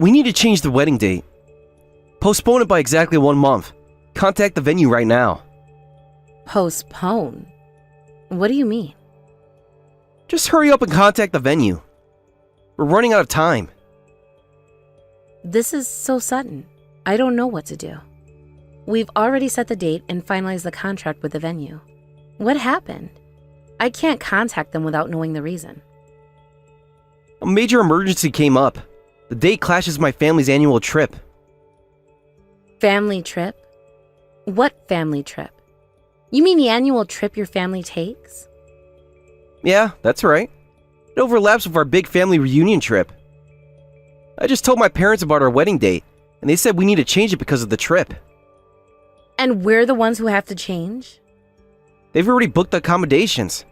We need to change the wedding date. Postpone it by exactly 1 month. Contact the venue right now. Postpone? What do you mean? Just hurry up and contact the venue. We're running out of time. This is so sudden. I don't know what to do. We've already set the date and finalized the contract with the venue. What happened? I can't contact them without knowing the reason. A major emergency came up. The date clashes with my family's annual trip. Family trip? What family trip? You mean the annual trip your family takes? Yeah, that's right. It overlaps with our big family reunion trip. I just told my parents about our wedding date, and they said we need to change it because of the trip. And we're the ones who have to change? They've already booked the accommodations.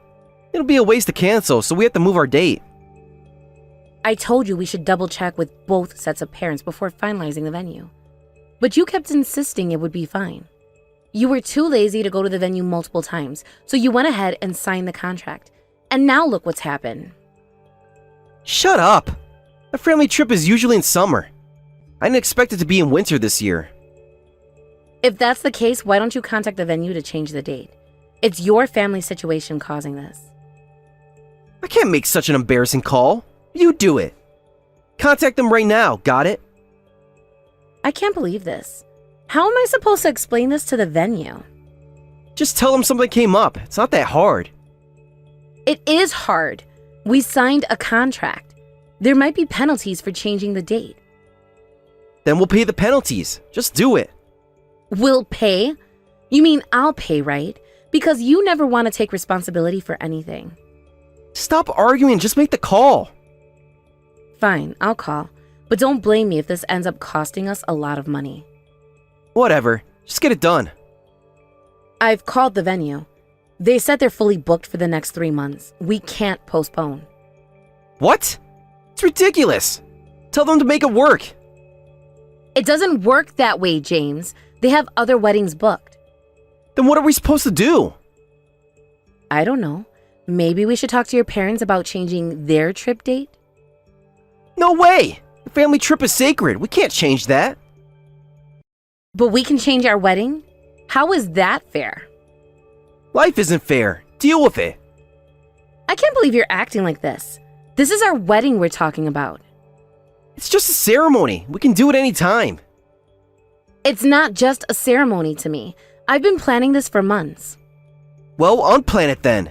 It'll be a waste to cancel, so we have to move our date. I told you we should double check with both sets of parents before finalizing the venue. But you kept insisting it would be fine. You were too lazy to go to the venue multiple times, so you went ahead and signed the contract. And now look what's happened. Shut up! A family trip is usually in summer. I didn't expect it to be in winter this year. If that's the case, why don't you contact the venue to change the date? It's your family situation causing this. I can't make such an embarrassing call. You do it. Contact them right now, got it? I can't believe this. How am I supposed to explain this to the venue? Just tell them something came up. It's not that hard. It is hard. We signed a contract. There might be penalties for changing the date. Then we'll pay the penalties. Just do it. We'll pay? You mean I'll pay, right? Because you never want to take responsibility for anything. Stop arguing, just make the call. Fine, I'll call. But don't blame me if this ends up costing us a lot of money. Whatever, just get it done. I've called the venue. They said they're fully booked for the next 3 months. We can't postpone. What? It's ridiculous. Tell them to make it work. It doesn't work that way, James. They have other weddings booked. Then what are we supposed to do? I don't know. Maybe we should talk to your parents about changing their trip date? No way! The family trip is sacred. We can't change that. But we can change our wedding? How is that fair? Life isn't fair. Deal with it. I can't believe you're acting like this. This is our wedding we're talking about. It's just a ceremony. We can do it any time. It's not just a ceremony to me. I've been planning this for months. Well, unplan it then.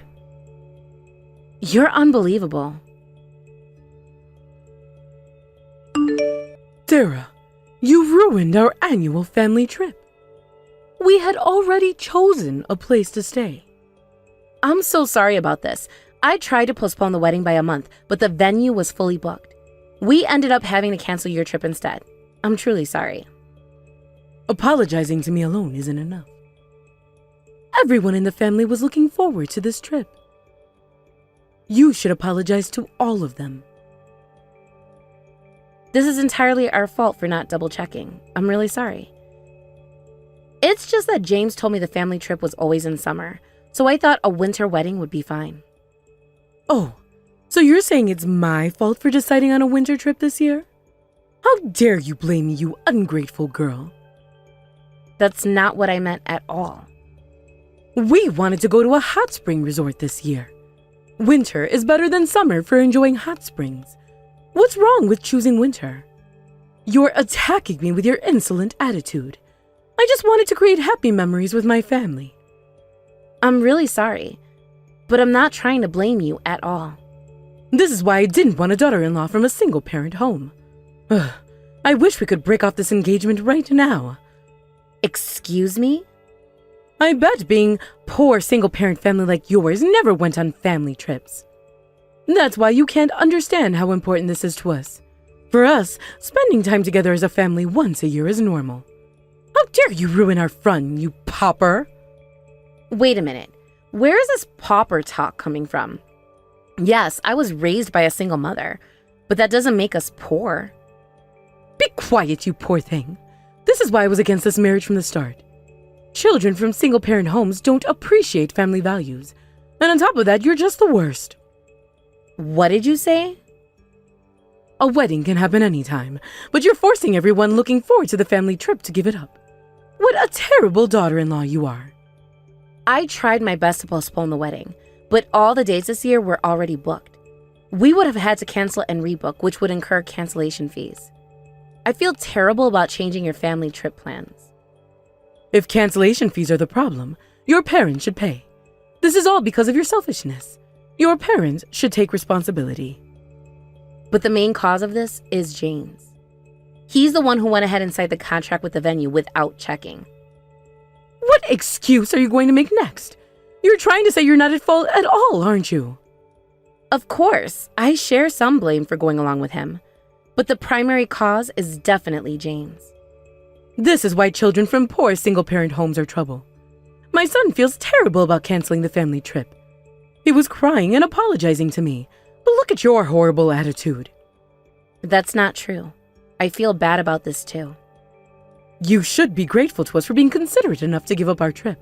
You're unbelievable. Sarah, you ruined our annual family trip. We had already chosen a place to stay. I'm so sorry about this. I tried to postpone the wedding by a month, but the venue was fully booked. We ended up having to cancel your trip instead. I'm truly sorry. Apologizing to me alone isn't enough. Everyone in the family was looking forward to this trip. You should apologize to all of them. This is entirely our fault for not double checking. I'm really sorry. It's just that James told me the family trip was always in summer, so I thought a winter wedding would be fine. Oh, so you're saying it's my fault for deciding on a winter trip this year? How dare you blame me, you ungrateful girl? That's not what I meant at all. We wanted to go to a hot spring resort this year. Winter is better than summer for enjoying hot springs. What's wrong with choosing winter? You're attacking me with your insolent attitude. I just wanted to create happy memories with my family. I'm really sorry, but I'm not trying to blame you at all. This is why I didn't want a daughter-in-law from a single-parent home. Ugh, I wish we could break off this engagement right now. Excuse me? I bet being poor single-parent family like yours never went on family trips. That's why you can't understand how important this is to us. For us, spending time together as a family once a year is normal. How dare you ruin our fun, you pauper? Wait a minute. Where is this pauper talk coming from? Yes, I was raised by a single mother, but that doesn't make us poor. Be quiet, you poor thing. This is why I was against this marriage from the start. Children from single-parent homes don't appreciate family values. And on top of that, you're just the worst. What did you say? A wedding can happen anytime, but you're forcing everyone looking forward to the family trip to give it up. What a terrible daughter-in-law you are. I tried my best to postpone the wedding, but all the dates this year were already booked. We would have had to cancel and rebook, which would incur cancellation fees. I feel terrible about changing your family trip plans. If cancellation fees are the problem, your parents should pay. This is all because of your selfishness. Your parents should take responsibility. But the main cause of this is James. He's the one who went ahead and signed the contract with the venue without checking. What excuse are you going to make next? You're trying to say you're not at fault at all, aren't you? Of course, I share some blame for going along with him, but the primary cause is definitely James. This is why children from poor single-parent homes are trouble. My son feels terrible about canceling the family trip. He was crying and apologizing to me, but look at your horrible attitude. That's not true. I feel bad about this too. You should be grateful to us for being considerate enough to give up our trip.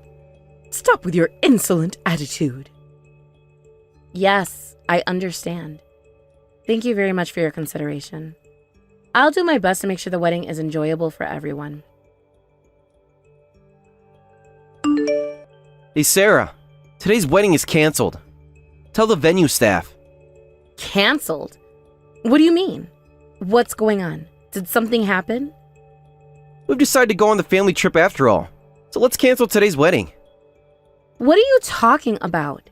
Stop with your insolent attitude. Yes, I understand. Thank you very much for your consideration. I'll do my best to make sure the wedding is enjoyable for everyone. Hey Sarah, today's wedding is canceled. Tell the venue staff. Canceled? What do you mean? What's going on? Did something happen? We've decided to go on the family trip after all, so let's cancel today's wedding. What are you talking about?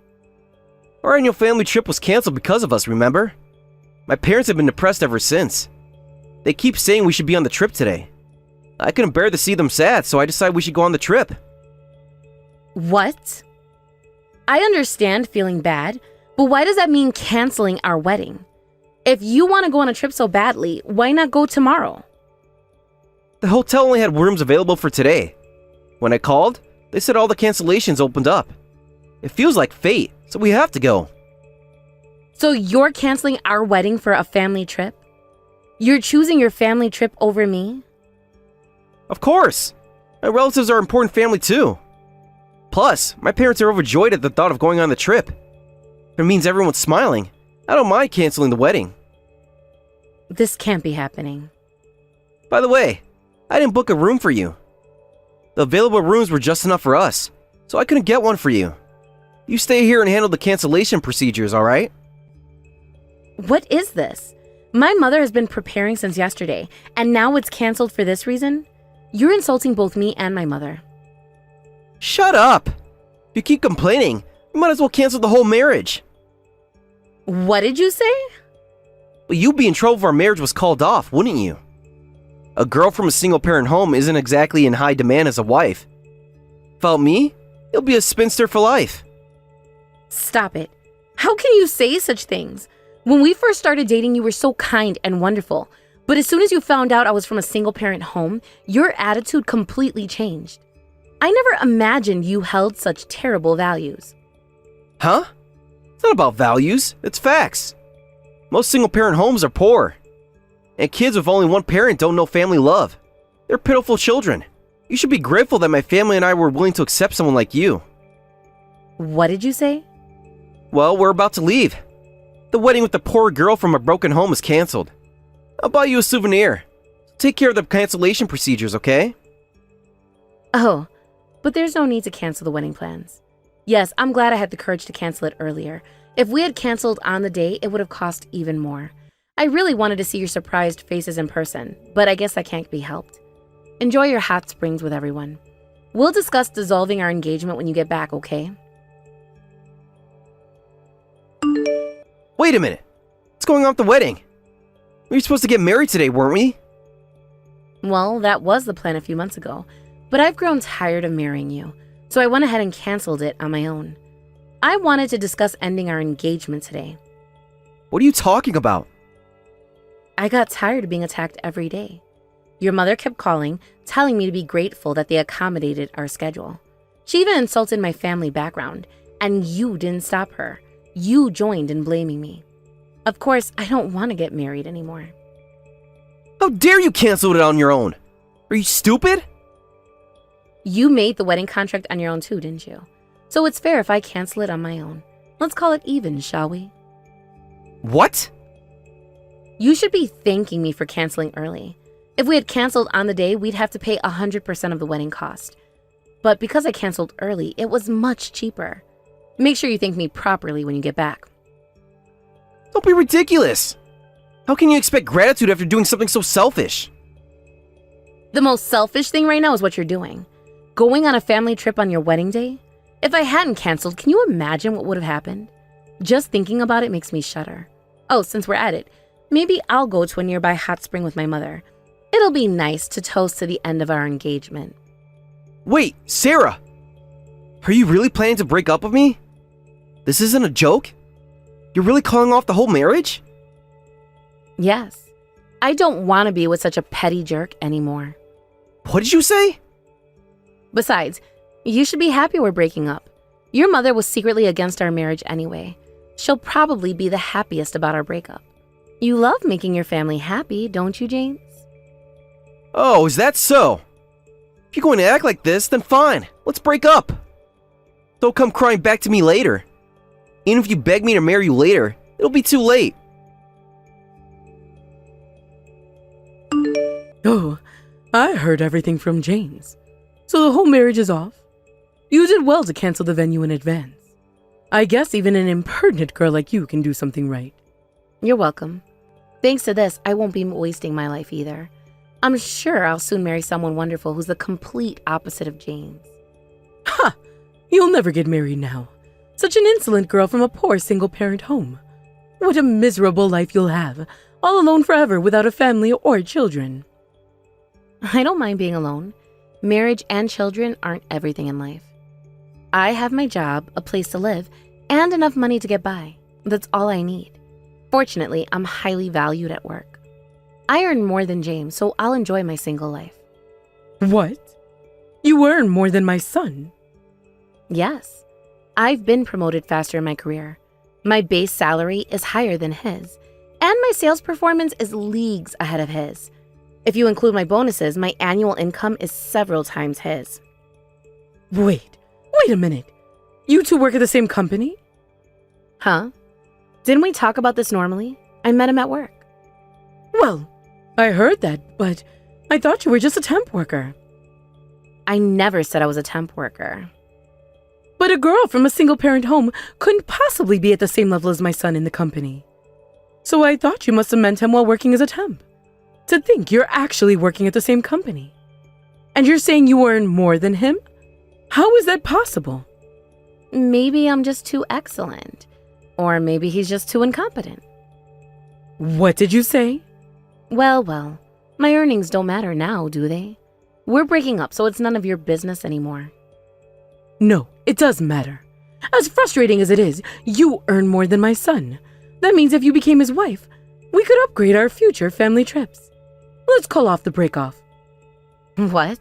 Our annual family trip was canceled because of us, remember? My parents have been depressed ever since. They keep saying we should be on the trip today. I couldn't bear to see them sad, so I decided we should go on the trip. What? I understand feeling bad, but why does that mean canceling our wedding? If you want to go on a trip so badly, why not go tomorrow? The hotel only had rooms available for today. When I called, they said all the cancellations opened up. It feels like fate, so we have to go. So you're canceling our wedding for a family trip? You're choosing your family trip over me? Of course! My relatives are important family too. Plus, my parents are overjoyed at the thought of going on the trip. If it means everyone's smiling, I don't mind canceling the wedding. This can't be happening. By the way, I didn't book a room for you. The available rooms were just enough for us, so I couldn't get one for you. You stay here and handle the cancellation procedures, alright? What is this? My mother has been preparing since yesterday, and now it's canceled for this reason? You're insulting both me and my mother. Shut up! If you keep complaining, you might as well cancel the whole marriage. What did you say? But you'd be in trouble if our marriage was called off, wouldn't you? A girl from a single-parent home isn't exactly in high demand as a wife. Without me, you'll be a spinster for life. Stop it. How can you say such things? When we first started dating, you were so kind and wonderful. But as soon as you found out I was from a single-parent home, your attitude completely changed. I never imagined you held such terrible values. Huh? It's not about values, it's facts. Most single-parent homes are poor. And kids with only one parent don't know family love. They're pitiful children. You should be grateful that my family and I were willing to accept someone like you. What did you say? Well, we're about to leave. The wedding with the poor girl from a broken home is canceled. I'll buy you a souvenir. Take care of the cancellation procedures, okay? Oh, but there's no need to cancel the wedding plans. Yes, I'm glad I had the courage to cancel it earlier. If we had canceled on the day, it would have cost even more. I really wanted to see your surprised faces in person, but I guess that can't be helped. Enjoy your hot springs with everyone. We'll discuss dissolving our engagement when you get back, okay? Wait a minute. What's going on with the wedding? We were supposed to get married today, weren't we? Well, that was the plan a few months ago, but I've grown tired of marrying you, so I went ahead and canceled it on my own. I wanted to discuss ending our engagement today. What are you talking about? I got tired of being attacked every day. Your mother kept calling, telling me to be grateful that they accommodated our schedule. She even insulted my family background, and you didn't stop her. You joined in blaming me. Of course, I don't want to get married anymore. How dare you cancel it on your own? Are you stupid? You made the wedding contract on your own too, didn't you? So it's fair if I cancel it on my own. Let's call it even, shall we? What? You should be thanking me for canceling early. If we had canceled on the day, we'd have to pay 100% of the wedding cost. But because I canceled early, it was much cheaper. Make sure you thank me properly when you get back. Don't be ridiculous. How can you expect gratitude after doing something so selfish? The most selfish thing right now is what you're doing. Going on a family trip on your wedding day? If I hadn't canceled, can you imagine what would have happened? Just thinking about it makes me shudder. Oh, since we're at it, maybe I'll go to a nearby hot spring with my mother. It'll be nice to toast to the end of our engagement. Wait, Sarah! Are you really planning to break up with me? This isn't a joke? You're really calling off the whole marriage? Yes. I don't want to be with such a petty jerk anymore. What did you say? Besides, you should be happy we're breaking up. Your mother was secretly against our marriage anyway. She'll probably be the happiest about our breakup. You love making your family happy, don't you, James? Oh, is that so? If you're going to act like this, then fine. Let's break up. Don't come crying back to me later. Even if you beg me to marry you later, it'll be too late. Oh, I heard everything from James. So the whole marriage is off? You did well to cancel the venue in advance. I guess even an impertinent girl like you can do something right. You're welcome. Thanks to this, I won't be wasting my life either. I'm sure I'll soon marry someone wonderful who's the complete opposite of James. Ha! You'll never get married now. Such an insolent girl from a poor single-parent home. What a miserable life you'll have, all alone forever without a family or children. I don't mind being alone. Marriage and children aren't everything in life. I have my job, a place to live, and enough money to get by. That's all I need. Fortunately, I'm highly valued at work. I earn more than James, so I'll enjoy my single life. What? You earn more than my son? Yes. I've been promoted faster in my career. My base salary is higher than his, and my sales performance is leagues ahead of his. If you include my bonuses, my annual income is several times his. Wait a minute. You two work at the same company? Huh? Didn't we talk about this normally? I met him at work. Well, I heard that, but I thought you were just a temp worker. I never said I was a temp worker. But a girl from a single-parent home couldn't possibly be at the same level as my son in the company. So I thought you must have met him while working as a temp. To think you're actually working at the same company. And you're saying you earn more than him? How is that possible? Maybe I'm just too excellent. Or maybe he's just too incompetent. What did you say? Well, my earnings don't matter now, do they? We're breaking up, so it's none of your business anymore. No, it does matter. As frustrating as it is, you earn more than my son. That means if you became his wife, we could upgrade our future family trips. Let's call off the break-off. What?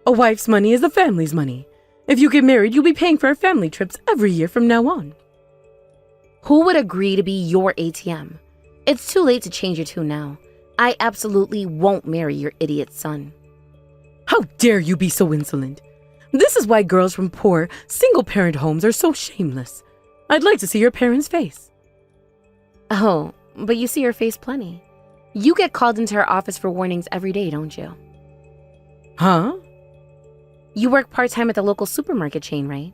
A wife's money is the family's money. If you get married, you'll be paying for our family trips every year from now on. Who would agree to be your ATM? It's too late to change your tune now. I absolutely won't marry your idiot son. How dare you be so insolent? This is why girls from poor, single-parent homes are so shameless. I'd like to see your parents' face. Oh, but you see her face plenty. You get called into her office for warnings every day, don't you? Huh? You work part-time at the local supermarket chain, right?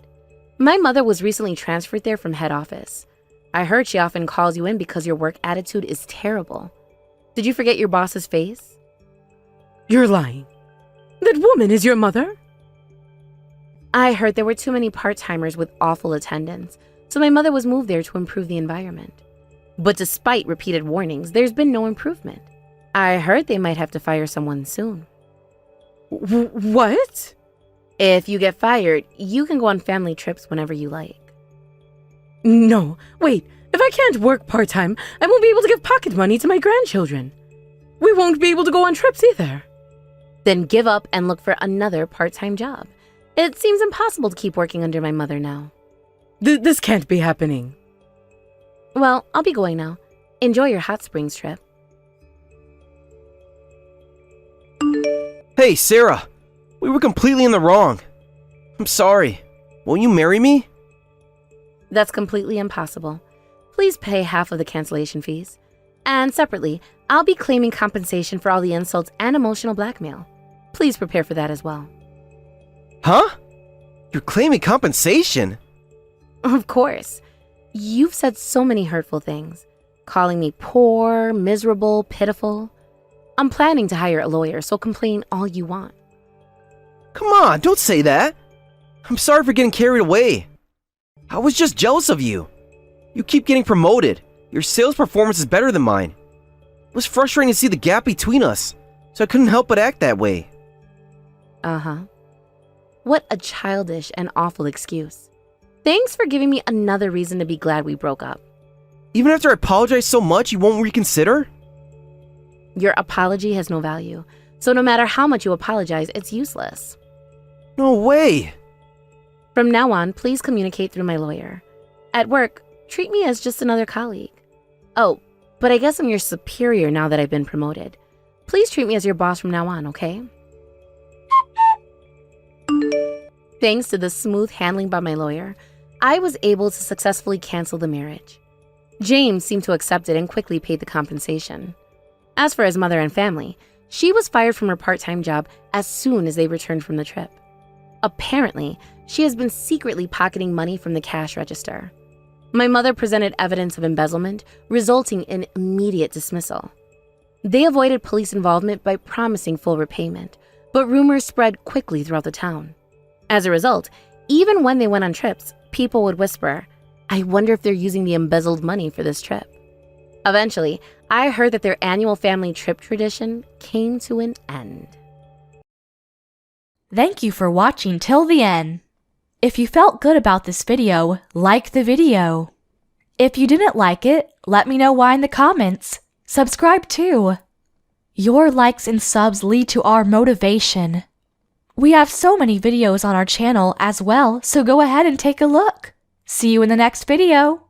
My mother was recently transferred there from head office. I heard she often calls you in because your work attitude is terrible. Did you forget your boss's face? You're lying. That woman is your mother? I heard there were too many part-timers with awful attendance, so my mother was moved there to improve the environment. But despite repeated warnings, there's been no improvement. I heard they might have to fire someone soon. What? If you get fired, you can go on family trips whenever you like. No, wait. If I can't work part-time, I won't be able to give pocket money to my grandchildren. We won't be able to go on trips either. Then give up and look for another part-time job. It seems impossible to keep working under my mother now. This can't be happening. Well, I'll be going now. Enjoy your hot springs trip. Hey, Sarah. We were completely in the wrong. I'm sorry. Won't you marry me? That's completely impossible. Please pay half of the cancellation fees. And separately, I'll be claiming compensation for all the insults and emotional blackmail. Please prepare for that as well. Huh? You're claiming compensation? Of course. You've said so many hurtful things, calling me poor, miserable, pitiful. I'm planning to hire a lawyer, so complain all you want. Come on, don't say that. I'm sorry for getting carried away. I was just jealous of you. You keep getting promoted. Your sales performance is better than mine. It was frustrating to see the gap between us, so I couldn't help but act that way. Uh-huh. What a childish and awful excuse. Thanks for giving me another reason to be glad we broke up. Even after I apologize so much, you won't reconsider? Your apology has no value, so no matter how much you apologize, it's useless. No way. From now on, please communicate through my lawyer. At work, treat me as just another colleague. Oh, but I guess I'm your superior now that I've been promoted. Please treat me as your boss from now on, okay? Thanks to the smooth handling by my lawyer, I was able to successfully cancel the marriage. James seemed to accept it and quickly paid the compensation. As for his mother and family, she was fired from her part-time job as soon as they returned from the trip. Apparently, she has been secretly pocketing money from the cash register. My mother presented evidence of embezzlement, resulting in immediate dismissal. They avoided police involvement by promising full repayment, but rumors spread quickly throughout the town. As a result, even when they went on trips, people would whisper, "I wonder if they're using the embezzled money for this trip." Eventually, I heard that their annual family trip tradition came to an end. Thank you for watching till the end. If you felt good about this video, like the video. If you didn't like it, let me know why in the comments. Subscribe too. Your likes and subs lead to our motivation. We have so many videos on our channel as well, so go ahead and take a look. See you in the next video.